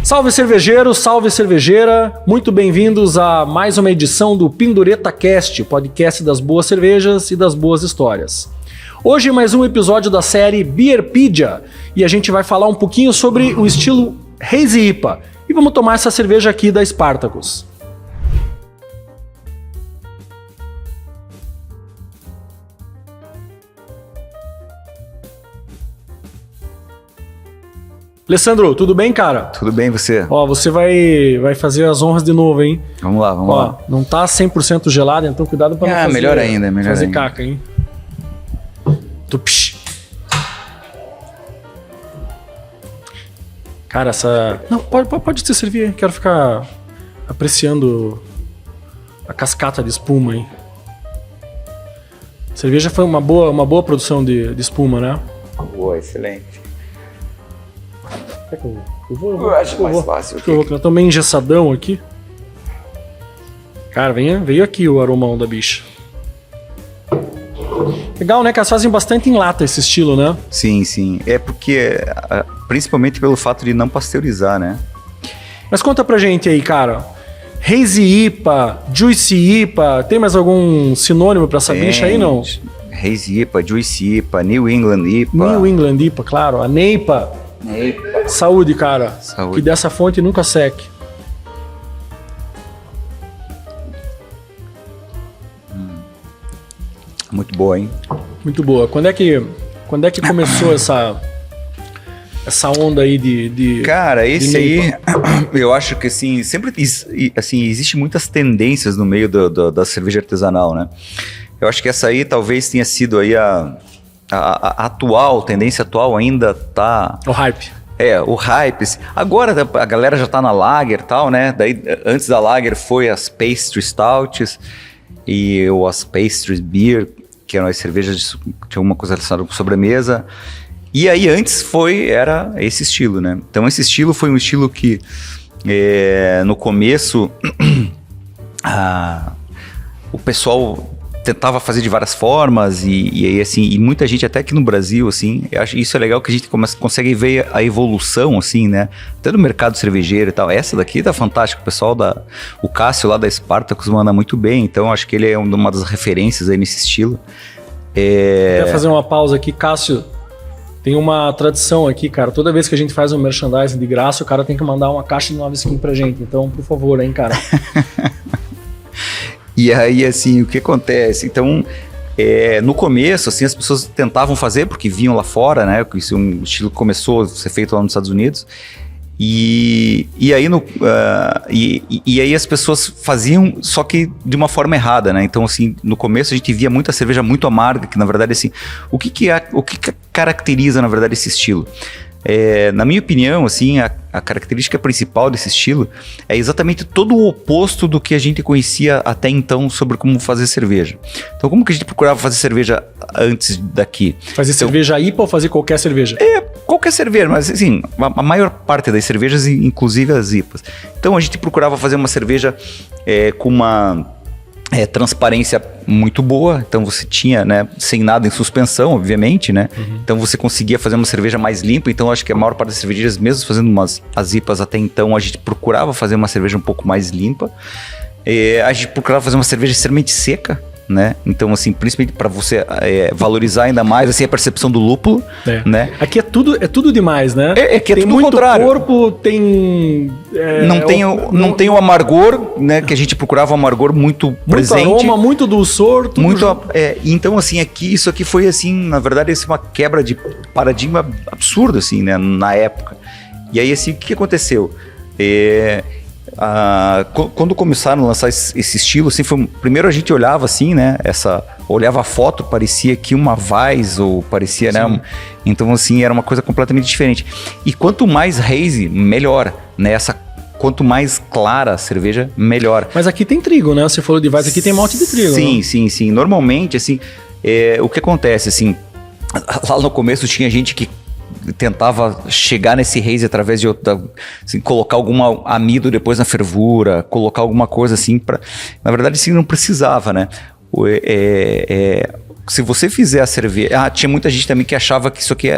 Salve cervejeiro, salve cervejeira, muito bem-vindos a mais uma edição do Pindureta Cast, podcast das boas cervejas e das boas histórias. Hoje mais um episódio da série Beerpedia e a gente vai falar um pouquinho sobre o estilo Hazy IPA e vamos tomar essa cerveja aqui da Spartacus. Alessandro, tudo bem, cara? Tudo bem, você? Ó, você vai fazer as honras de novo, hein? Vamos lá, vamos lá. Não tá 100% gelado, então cuidado pra não fazer... melhor ainda, melhor fazer ainda. caca, hein? Tupsh. Cara, essa... Não, pode te servir, quero ficar apreciando a cascata de espuma, hein? A cerveja foi uma boa produção de espuma, né? Boa, excelente. Eu acho mais fácil. Eu tô meio engessadão aqui. Cara, veio aqui o aromão da bicha. Legal, né? Que elas fazem bastante em lata esse estilo, né? Sim, sim. É porque, principalmente pelo fato de não pasteurizar, né? Mas conta pra gente aí, cara. Hazy IPA, Juicy IPA, tem mais algum sinônimo pra essa bicha aí, não? Hazy IPA, Juicy IPA, New England IPA. New England IPA, claro. A NEIPA. Saúde, cara. Saúde. Que dessa fonte nunca seque. Muito boa, hein? Muito boa. Quando é que começou essa onda aí de Cara, esse de aí, NEIPA? eu acho que assim, sempre assim, existe muitas tendências no meio da cerveja artesanal, né? Eu acho que essa aí talvez tenha sido aí a tendência atual ainda tá... O hype. O hype. Agora a galera já tá na Lager e tal, né? Daí, antes da Lager foi as Pastry Stouts e as Pastry Beer, que eram as cervejas que tinham alguma coisa relacionada com sobremesa. E aí antes era esse estilo, né? Então esse estilo foi um estilo que no começo o pessoal tentava fazer de várias formas e assim, e muita gente até aqui no Brasil, assim, eu acho isso é legal que a gente consegue ver a evolução, assim, né, até do mercado cervejeiro e tal. Essa daqui tá fantástica, o pessoal o Cássio lá da Spartacus manda muito bem, então acho que ele é uma das referências aí nesse estilo. Quer fazer uma pausa aqui, Cássio? Tem uma tradição aqui, cara, toda vez que a gente faz um merchandising de graça, o cara tem que mandar uma caixa de 9 skin pra gente, então, por favor, hein, cara. E aí, assim, o que acontece? Então, no começo, assim, as pessoas tentavam fazer, porque vinham lá fora, né? Porque isso é um estilo que começou a ser feito lá nos Estados Unidos. E aí as pessoas faziam, só que de uma forma errada, né? Então, assim, no começo a gente via muita cerveja muito amarga, que na verdade, assim, o que caracteriza, na verdade, esse estilo? Na minha opinião, assim, a característica principal desse estilo é exatamente todo o oposto do que a gente conhecia até então sobre como fazer cerveja. Então, como que a gente procurava fazer cerveja antes daqui? Fazer cerveja IPA ou fazer qualquer cerveja? Qualquer cerveja, mas assim, a maior parte das cervejas, inclusive as IPAs. Então, a gente procurava fazer uma cerveja com uma... transparência muito boa, então você tinha, né, sem nada em suspensão, obviamente, né? Uhum. Então você conseguia fazer uma cerveja mais limpa, então acho que a maior parte das cervejeiras, mesmo fazendo as IPAs até então, a gente procurava fazer uma cerveja um pouco mais limpa. A gente procurava fazer uma cerveja extremamente seca, né? Então, assim, principalmente para você valorizar ainda mais assim, a percepção do lúpulo, né? Aqui é tudo demais, né? Que é tem tudo muito contrário. Corpo, tem... não tem o amargor, né? Que a gente procurava um amargor muito presente. Muito aroma, muito dulçor. Então, assim, isso aqui foi, assim, na verdade, assim, uma quebra de paradigma absurdo, assim, né? Na época. E aí, assim, o que aconteceu? Quando começaram a lançar esse estilo, assim, primeiro a gente olhava assim, né? Olhava a foto, parecia que uma Weiss, ou parecia, sim, né? Então, assim, era uma coisa completamente diferente. E quanto mais hazy, melhor, né? Quanto mais clara a cerveja, melhor. Mas aqui tem trigo, né? Você falou de Weiss, aqui tem malte de trigo. Sim, né? sim. Normalmente, assim, o que acontece, assim, lá no começo tinha gente que tentava chegar nesse haze através de assim, colocar algum amido depois na fervura, colocar alguma coisa assim, na verdade assim não precisava, né? Se você fizer a cerveja... tinha muita gente também que achava que isso aqui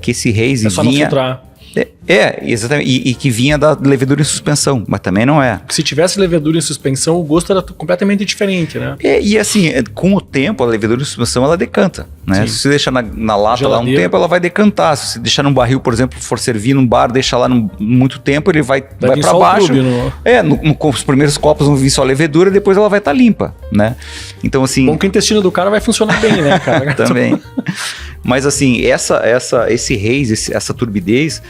que esse haze só vinha... não filtrar. Exatamente. E que vinha da levedura em suspensão, mas também não é. Se tivesse levedura em suspensão, o gosto era completamente diferente, né? E assim, com o tempo, a levedura em suspensão, ela decanta, né? Sim. Se você deixar na lata lá um tempo, ela vai decantar. Se você deixar num barril, por exemplo, for servir num bar, deixar lá muito tempo, ele vai para baixo. Com os primeiros copos vão vir só levedura, depois ela vai estar limpa, né? Então assim... Bom que o intestino do cara vai funcionar bem, né, cara? Também. Mas assim, esse haze, essa turbidez...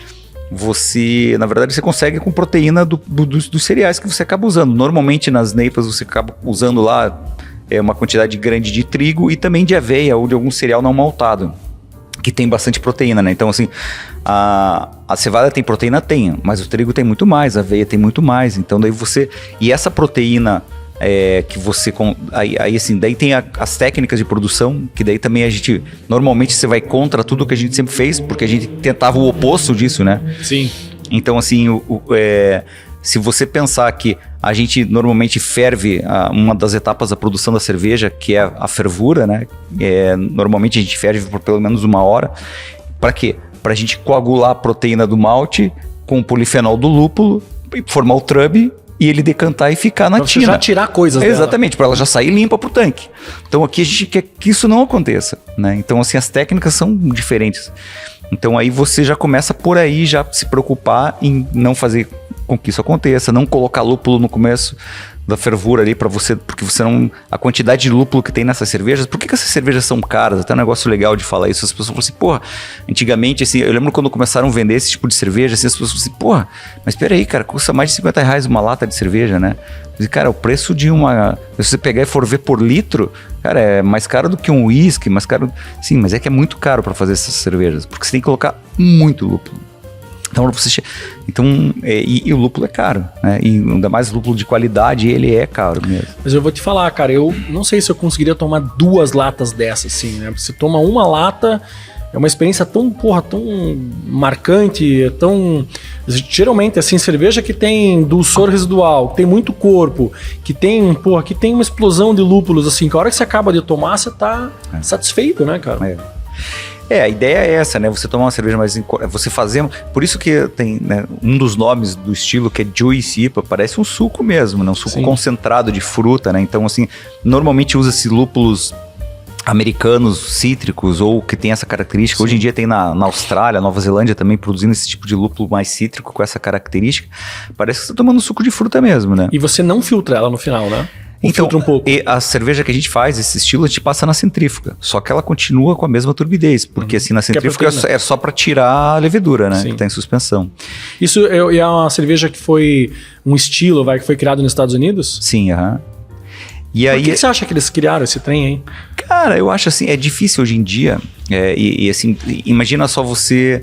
na verdade, você consegue com proteína dos cereais que você acaba usando. Normalmente nas neipas você acaba usando lá uma quantidade grande de trigo e também de aveia ou de algum cereal não maltado, que tem bastante proteína, né? Então assim, a cevada tem proteína? Tem, mas o trigo tem muito mais, a aveia tem muito mais. Então daí e essa proteína... que você... Aí assim, daí tem as técnicas de produção, que daí também a gente... Normalmente você vai contra tudo que a gente sempre fez, porque a gente tentava o oposto disso, né? Sim. Então assim, se você pensar que a gente normalmente ferve uma das etapas da produção da cerveja, que é a fervura, né? Normalmente a gente ferve por pelo menos 1 hora. Para quê? Para a gente coagular a proteína do malte com o polifenol do lúpulo e formar o trub, e ele decantar e ficar na pra tina. Já tirar coisas dela. Exatamente, para ela já sair limpa pro tanque. Então aqui a gente quer que isso não aconteça, né? Então assim, as técnicas são diferentes. Então aí você já começa por aí já se preocupar em não fazer com que isso aconteça, não colocar lúpulo no começo da fervura ali para você, porque você não... A quantidade de lúpulo que tem nessas cervejas, por que essas cervejas são caras? Até um negócio legal de falar isso, as pessoas falam assim, porra, antigamente assim, eu lembro quando começaram a vender esse tipo de cerveja, assim, as pessoas falam assim, porra, mas peraí, cara, custa mais de R$50 uma lata de cerveja, né? E, cara, o preço de se você pegar e for ver por litro, cara, é mais caro do que um uísque, mais caro... Sim, mas é que é muito caro para fazer essas cervejas, porque você tem que colocar muito lúpulo. E o lúpulo é caro, né? E ainda mais lúpulo de qualidade, ele é caro mesmo. Mas eu vou te falar, cara, eu não sei se eu conseguiria tomar 2 latas dessas, assim, né? Você toma uma lata, é uma experiência tão marcante, tão... Geralmente, assim, cerveja que tem dulçor residual, que tem muito corpo, que tem uma explosão de lúpulos, assim, que a hora que você acaba de tomar, você tá satisfeito, né, cara? A ideia é essa, né? Você tomar uma cerveja mais... Você fazer... Por isso que tem, né, um dos nomes do estilo, que é Juice IPA, parece um suco mesmo, né? Um suco concentrado de fruta, né? Então, assim, normalmente usa-se lúpulos americanos, cítricos, ou que tem essa característica. Sim. Hoje em dia tem na Austrália, Nova Zelândia também produzindo esse tipo de lúpulo mais cítrico com essa característica. Parece que você tá tomando suco de fruta mesmo, né? E você não filtra ela no final, né? Então, filtra um pouco. E a cerveja que a gente faz, esse estilo, a gente passa na centrífuga. Só que ela continua com a mesma turbidez, porque assim, na centrífuga é só para tirar a levedura, né? Sim. Que tá em suspensão. Isso é uma cerveja que foi um estilo, que foi criado nos Estados Unidos? Sim, aham. E aí, por que você acha que eles criaram esse trem, hein? Cara, eu acho assim, é difícil hoje em dia. Assim, imagina só você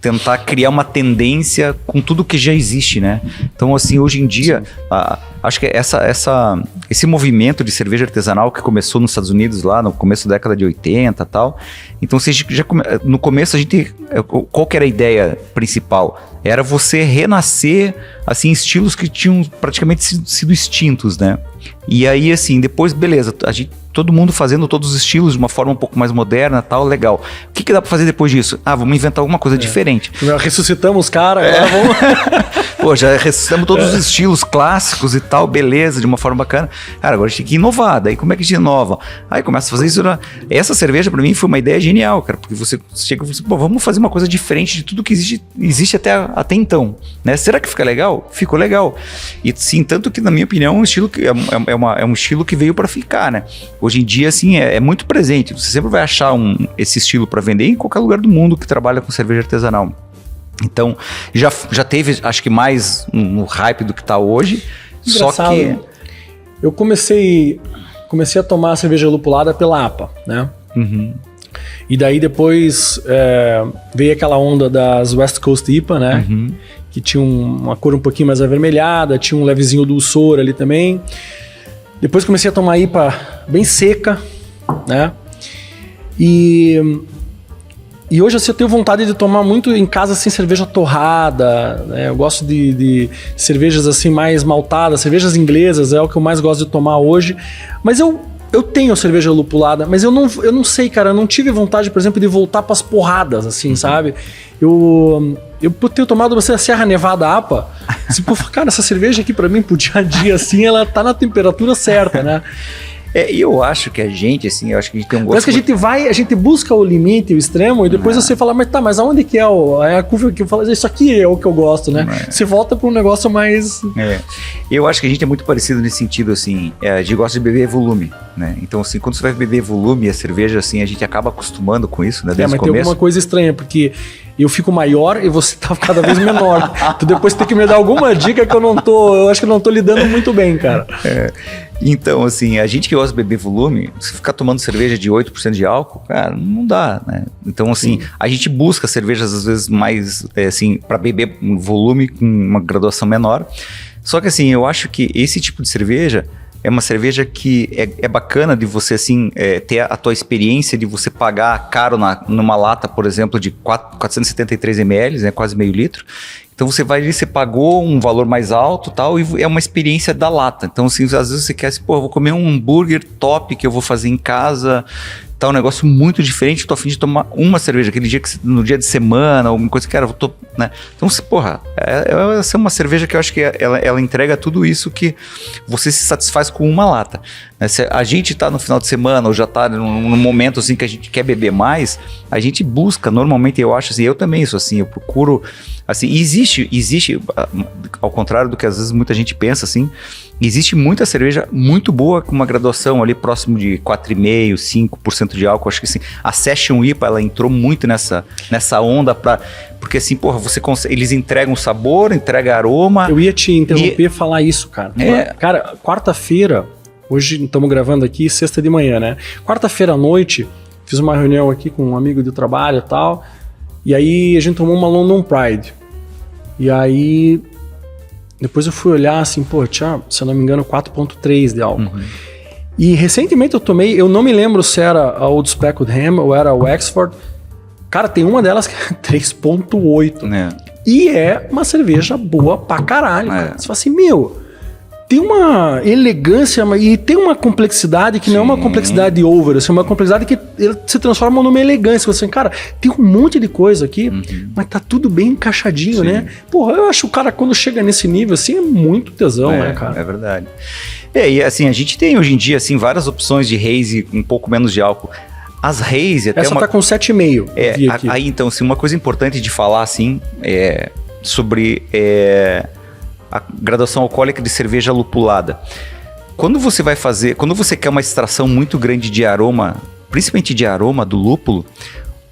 tentar criar uma tendência com tudo que já existe, né? Então, assim, hoje em dia, acho que esse movimento de cerveja artesanal que começou nos Estados Unidos lá no começo da década de 80 e tal. Então, no começo a gente... Qual que era a ideia principal? Era você renascer, assim, estilos que tinham praticamente sido extintos, né? E aí, assim, depois, beleza, todo mundo fazendo todos os estilos de uma forma um pouco mais moderna, tal, legal. O que dá pra fazer depois disso? Vamos inventar alguma coisa diferente. Já ressuscitamos os caras, agora vamos... Pô, já ressuscitamos todos os estilos clássicos e tal, beleza, de uma forma bacana. Cara, agora a gente tem que inovar. Daí como é que a gente inova? Aí começa a fazer isso. Essa cerveja pra mim foi uma ideia genial, cara, porque você chega e fala assim, pô, vamos fazer uma coisa diferente de tudo que existe até então, né? Será que fica legal? Ficou legal. E sim, tanto que na minha opinião é um estilo que é um estilo que veio pra ficar, né? Hoje em dia, assim, é muito presente. Você sempre vai achar esse estilo pra vender em qualquer lugar do mundo que trabalha com cerveja artesanal. Então, já teve, acho que mais no hype do que tá hoje. Engraçado. Só que... Eu comecei a tomar cerveja lupulada pela APA, né? Uhum. E daí depois veio aquela onda das West Coast IPA, né? Uhum. Que tinha uma cor um pouquinho mais avermelhada, tinha um levezinho dulçor ali também. Depois comecei a tomar IPA bem seca, né? E hoje assim, eu tenho vontade de tomar muito em casa assim, cerveja torrada, né? Eu gosto de cervejas assim mais maltadas, cervejas inglesas é o que eu mais gosto de tomar hoje. Mas eu tenho cerveja lupulada, mas eu não sei, cara, eu não tive vontade, por exemplo, de voltar pras porradas, assim, sabe? eu por ter tomado você a Serra Nevada APA, cara, essa cerveja aqui pra mim, pro dia a dia, assim, ela tá na temperatura certa, né? E eu acho que a gente, assim, eu acho que a gente tem um gosto... Parece que a gente busca o limite, o extremo, e depois você fala, mas aonde que é a curva que eu falo, isso aqui é o que eu gosto, né? Você volta para um negócio mais... Eu acho que a gente é muito parecido nesse sentido, assim, a gente gosta de beber volume, né? Então, assim, quando você vai beber volume, a cerveja, assim, a gente acaba acostumando com isso, né? Desde o começo. Tem alguma coisa estranha, porque eu fico maior e você tá cada vez menor. Tu depois tem que me dar alguma dica que eu acho que eu não tô lidando muito bem, cara. Então, assim, a gente que gosta de beber volume, se ficar tomando cerveja de 8% de álcool, cara, não dá, né? Então, assim, a gente busca cervejas, às vezes, mais, assim, para beber volume com uma graduação menor. Só que, assim, eu acho que esse tipo de cerveja é uma cerveja que é bacana de você, assim, ter a tua experiência de você pagar caro numa lata, por exemplo, de 473 ml, né, quase meio litro. Então você vai ali, você pagou um valor mais alto tal, e é uma experiência da lata. Então, assim, às vezes você quer assim, eu vou comer um hambúrguer top que eu vou fazer em casa, tá um negócio muito diferente, tô a fim de tomar uma cerveja, aquele dia no dia de semana, alguma coisa que, cara, né? Então, essa é uma cerveja que eu acho que ela entrega tudo isso que você se satisfaz com uma lata. Né? Se a gente tá no final de semana ou já tá num momento assim que a gente quer beber mais, a gente busca, normalmente eu acho assim, eu também sou assim, eu procuro, assim, existe, ao contrário do que às vezes muita gente pensa, assim, existe muita cerveja muito boa com uma graduação ali próximo de 4,5%, 5% de álcool. Acho que assim, a Session IPA, ela entrou muito nessa onda porque assim, eles entregam sabor, entregam aroma. Eu ia te interromper e falar isso, cara. Cara, quarta-feira, hoje estamos gravando aqui, sexta de manhã, né? Quarta-feira à noite, fiz uma reunião aqui com um amigo de trabalho e tal, e aí a gente tomou uma London Pride. E aí... Depois eu fui olhar assim, tinha, se eu não me engano, 4,3 de álcool. Uhum. E recentemente eu tomei, eu não me lembro se era a Old Speckled Ham ou era o Wexford. Cara, tem uma delas que é 3,8. E é uma cerveja boa pra caralho. Você fala assim, tem uma elegância e tem uma complexidade que não é uma complexidade over, assim, é uma complexidade que se transforma numa elegância. Você, cara, tem um monte de coisa aqui, mas tá tudo bem encaixadinho, né? Eu acho que o cara, quando chega nesse nível, assim, é muito tesão, né, cara? É verdade. E assim, a gente tem hoje em dia, assim, várias opções de haze um pouco menos de álcool. As haze até essa tá com 7,5. Aí, então, assim, uma coisa importante de falar, assim, sobre... a graduação alcoólica de cerveja lupulada. Quando você quer uma extração muito grande de aroma, principalmente de aroma do lúpulo,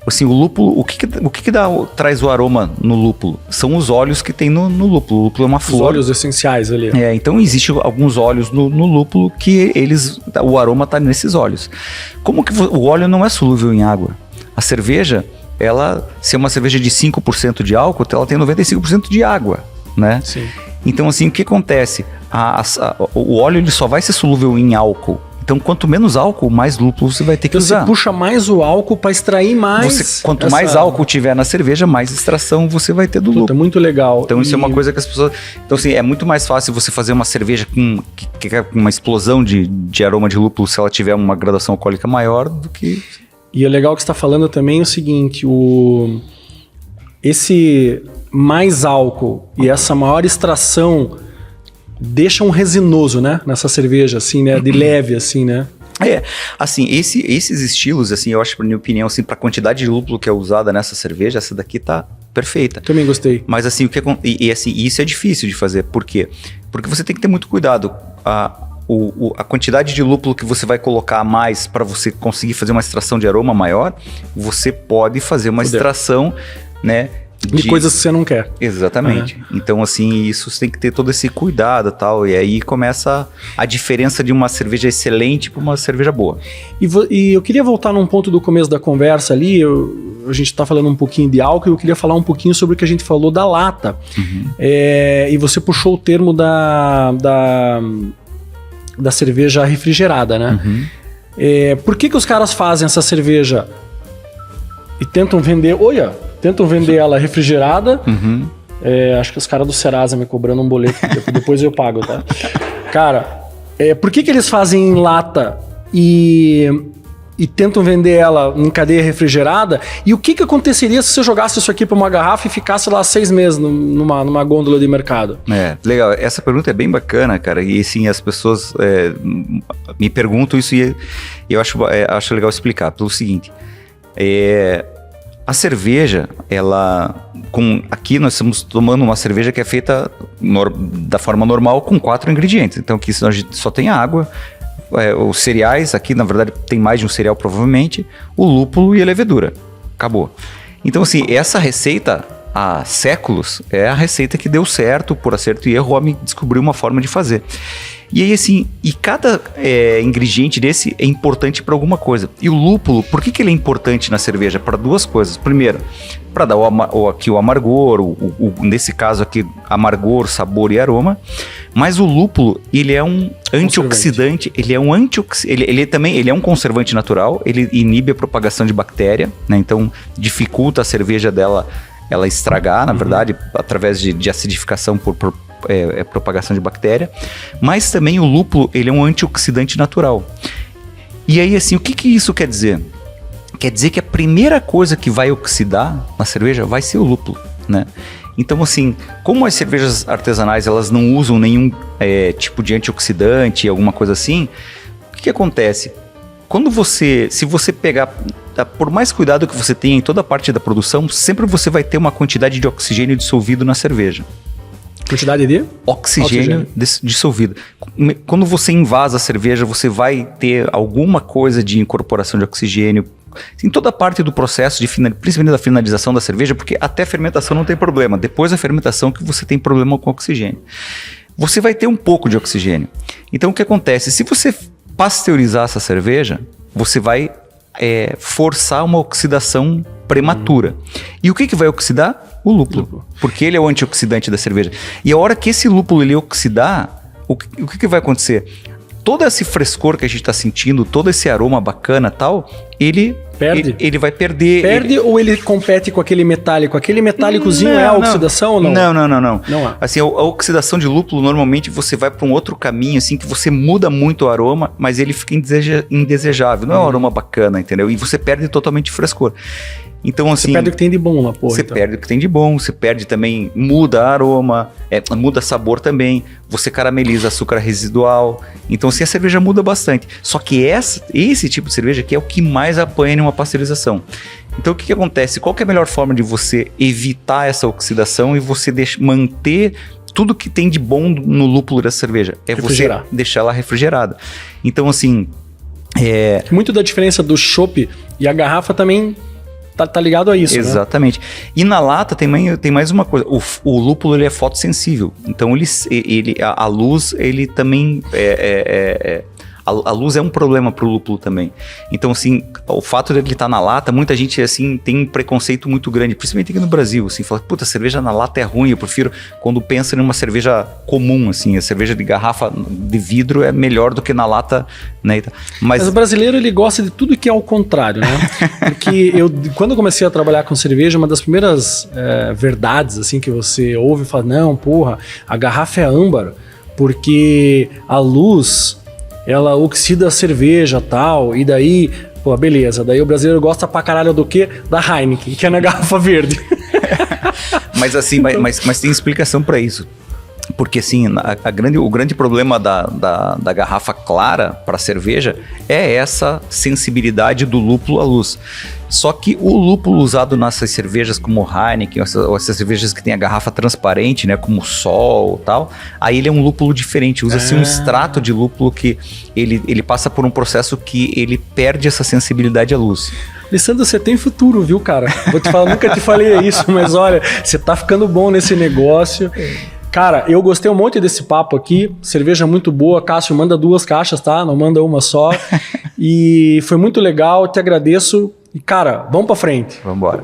assim, o lúpulo, o que traz o aroma no lúpulo? São os óleos que tem no lúpulo. O lúpulo é uma flor. Os óleos essenciais ali. Então existem alguns óleos no lúpulo que o aroma está nesses óleos. Como que o óleo não é solúvel em água? A cerveja, se é uma cerveja de 5% de álcool, ela tem 95% de água, né? Sim. Então, assim, o que acontece? O óleo ele só vai ser solúvel em álcool. Então, quanto menos álcool, mais lúpulo você vai ter que usar. Você puxa mais o álcool para extrair mais. Quanto mais álcool tiver na cerveja, mais extração você vai ter do lúpulo. É muito legal. Então, isso é uma coisa que as pessoas... Então, assim, é muito mais fácil você fazer uma cerveja com uma explosão de aroma de lúpulo se ela tiver uma graduação alcoólica maior do que... E é legal que você está falando também o seguinte, esse mais álcool e essa maior extração deixa um resinoso, né? Nessa cerveja, assim, né? De leve, assim, né? Assim, esses estilos, assim, eu acho, na minha opinião, assim, pra quantidade de lúpulo que é usada nessa cerveja, essa daqui tá perfeita. Também gostei. Mas, assim, assim, isso é difícil de fazer. Por quê? Porque você tem que ter muito cuidado. A quantidade de lúpulo que você vai colocar a mais para você conseguir fazer uma extração de aroma maior, você pode fazer uma extração, né? De coisas que você não quer. Exatamente. Então, assim, isso você tem que ter todo esse cuidado e tal. E aí começa a diferença de uma cerveja excelente para uma cerveja boa. E eu queria voltar num ponto do começo da conversa ali. A gente está falando um pouquinho de álcool e eu queria falar um pouquinho sobre o que a gente falou da lata. Uhum. E você puxou o termo da cerveja refrigerada, né? Uhum. Por que os caras fazem essa cerveja e tentam vender... Tentam vender ela refrigerada. Uhum. Acho que os caras do Serasa me cobrando um boleto. Depois eu pago, tá? Cara, por que eles fazem em lata e e tentam vender ela em cadeia refrigerada. E o que aconteceria se você jogasse isso aqui para uma garrafa e ficasse lá 6 meses numa gôndola de mercado? Legal. Essa pergunta é bem bacana, cara. E sim, as pessoas me perguntam isso e eu acho legal explicar. Pelo seguinte, a cerveja, aqui nós estamos tomando uma cerveja que é feita da forma normal com 4 ingredientes. Então aqui a gente só tem a água, os cereais, aqui na verdade tem mais de um cereal provavelmente, o lúpulo e a levedura. Acabou. Então assim, essa receita há séculos é a receita que deu certo, por acerto e erro, o homem descobriu uma forma de fazer. E aí assim, cada ingrediente desse é importante para alguma coisa. E o lúpulo, por que ele é importante na cerveja? Para 2 coisas. Primeiro, para dar o amargor, nesse caso aqui, amargor, sabor e aroma. Mas o lúpulo, ele é um antioxidante, ele é um conservante natural, ele inibe a propagação de bactéria, né? Então dificulta a cerveja dela ela estragar, na verdade, através de acidificação por propagação de bactéria, mas também o lúpulo, ele é um antioxidante natural. E aí, assim, o que isso quer dizer? Quer dizer que a primeira coisa que vai oxidar na cerveja vai ser o lúpulo, né? Então, assim, como as cervejas artesanais, elas não usam nenhum tipo de antioxidante, alguma coisa assim, o que acontece? Se você pegar, por mais cuidado que você tenha em toda a parte da produção, sempre você vai ter uma quantidade de oxigênio dissolvido na cerveja. Quantidade de? Oxigênio dissolvido. Quando você invasa a cerveja, você vai ter alguma coisa de incorporação de oxigênio em toda a parte do processo, principalmente da finalização da cerveja, porque até a fermentação não tem problema. Depois da fermentação que você tem problema com oxigênio. Você vai ter um pouco de oxigênio. Então o que acontece? Se você pasteurizar essa cerveja, você vai forçar uma oxidação prematura. E o que vai oxidar? O lúpulo. Porque ele é o antioxidante da cerveja. E a hora que esse lúpulo ele oxidar, o que vai acontecer? Todo esse frescor que a gente está sentindo, todo esse aroma bacana e tal, ele vai perder. Perde ou ele compete com aquele metálico? Aquele metálicozinho é a oxidação ou não? Não há. Assim, a oxidação de lúpulo, normalmente você vai para um outro caminho, assim, que você muda muito o aroma, mas ele fica indesejável. Não é um aroma bacana, entendeu? E você perde totalmente o frescor. Então, assim, você perde o que tem de bom lá, porra. Você perde o que tem de bom, você perde também, muda aroma, muda sabor também, você carameliza açúcar residual. Então, assim, a cerveja muda bastante. Só que esse tipo de cerveja aqui é o que mais apanha em uma pasteurização. Então, o que acontece? Qual que é a melhor forma de você evitar essa oxidação e você manter tudo que tem de bom no lúpulo dessa cerveja? É você deixar ela refrigerada. Então, assim... Muito da diferença do chopp e a garrafa também... Tá ligado a isso, exatamente. Né? E na lata tem mais uma coisa. O lúpulo ele é fotossensível. Então a luz ele também a luz é um problema pro lúpulo também. Então, assim, o fato de ele estar na lata, muita gente, assim, tem um preconceito muito grande, principalmente aqui no Brasil, assim, fala, puta, cerveja na lata é ruim, eu prefiro, quando pensa numa cerveja comum, assim, a cerveja de garrafa de vidro é melhor do que na lata, né? Mas o brasileiro, ele gosta de tudo que é ao contrário, né? Porque quando eu comecei a trabalhar com cerveja, uma das primeiras verdades, assim, que você ouve e fala, não, porra, a garrafa é âmbar, porque a luz... ela oxida a cerveja e tal, e daí, pô, beleza. Daí o brasileiro gosta pra caralho do quê? Da Heineken, que é na garrafa verde. Mas assim, mas tem explicação pra isso. Porque assim, o grande problema da garrafa clara para cerveja é essa sensibilidade do lúpulo à luz. Só que o lúpulo usado nessas cervejas como Heineken, essas cervejas que tem a garrafa transparente, né, como Sol e tal, aí ele é um lúpulo diferente, usa-se um extrato de lúpulo que ele passa por um processo que ele perde essa sensibilidade à luz. Alessandro, você tem futuro, viu, cara? Vou te falar, nunca te falei isso, mas olha, você tá ficando bom nesse negócio. Cara, eu gostei um monte desse papo aqui, cerveja muito boa, Cássio, manda 2 caixas, tá? Não manda uma só. E foi muito legal, te agradeço. E cara, vamos pra frente. Vamos embora.